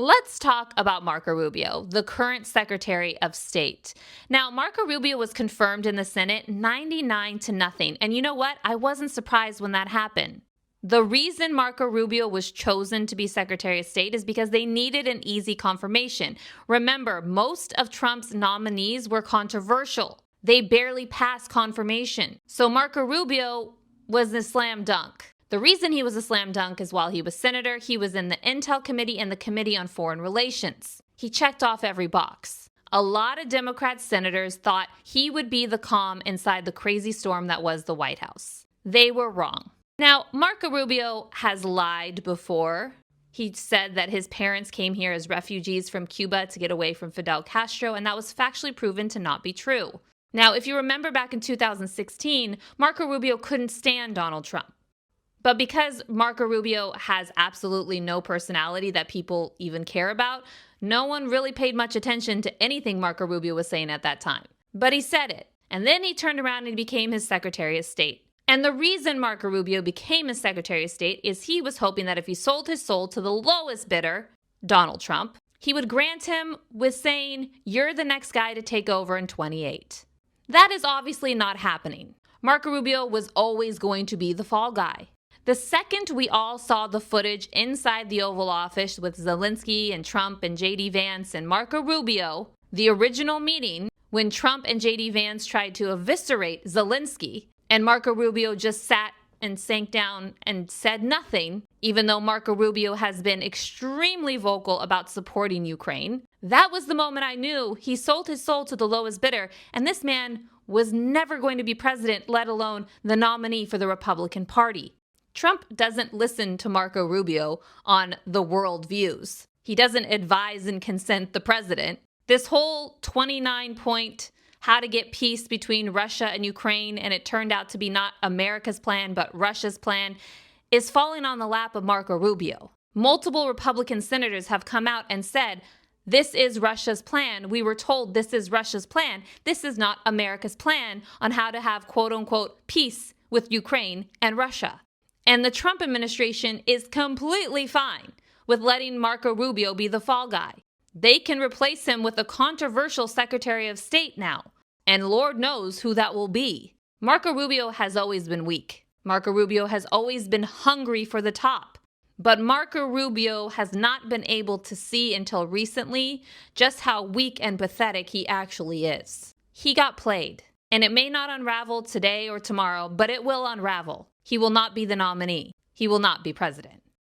Let's talk about Marco Rubio, the current Secretary of State. Now, Marco Rubio was confirmed in the Senate 99 to nothing. And you know what? I wasn't surprised when that happened. The reason Marco Rubio was chosen to be Secretary of State is because they needed an easy confirmation. Remember, most of Trump's nominees were controversial. They barely passed confirmation. So Marco Rubio was a slam dunk. The reason he was a slam dunk is while he was senator, he was in the Intel Committee and the Committee on Foreign Relations. He checked off every box. A lot of Democrat senators thought he would be the calm inside the crazy storm that was the White House. They were wrong. Now, Marco Rubio has lied before. He said that his parents came here as refugees from Cuba to get away from Fidel Castro, and that was factually proven to not be true. Now, if you remember back in 2016, Marco Rubio couldn't stand Donald Trump. But because Marco Rubio has absolutely no personality that people even care about, no one really paid much attention to anything Marco Rubio was saying at that time. But he said it, and then he turned around and became his Secretary of State. And the reason Marco Rubio became his Secretary of State is he was hoping that if he sold his soul to the lowest bidder, Donald Trump, he would grant him with saying, "You're the next guy to take over in 28." That is obviously not happening. Marco Rubio was always going to be the fall guy. The second we all saw the footage inside the Oval Office with Zelensky and Trump and J.D. Vance and Marco Rubio, the original meeting when Trump and J.D. Vance tried to eviscerate Zelensky, and Marco Rubio just sat and sank down and said nothing, even though Marco Rubio has been extremely vocal about supporting Ukraine, that was the moment I knew he sold his soul to the lowest bidder, and this man was never going to be president, let alone the nominee for the Republican Party. Trump doesn't listen to Marco Rubio on the world views. He doesn't advise and consent the president. This whole 29-point how to get peace between Russia and Ukraine, and it turned out to be not America's plan, but Russia's plan, is falling on the lap of Marco Rubio. Multiple Republican senators have come out and said, this is Russia's plan. We were told this is Russia's plan. This is not America's plan on how to have quote-unquote peace with Ukraine and Russia. And the Trump administration is completely fine with letting Marco Rubio be the fall guy. They can replace him with a controversial Secretary of State now, and Lord knows who that will be. Marco Rubio has always been weak. Marco Rubio has always been hungry for the top. But Marco Rubio has not been able to see until recently just how weak and pathetic he actually is. He got played, and it may not unravel today or tomorrow, but it will unravel. He will not be the nominee. He will not be president.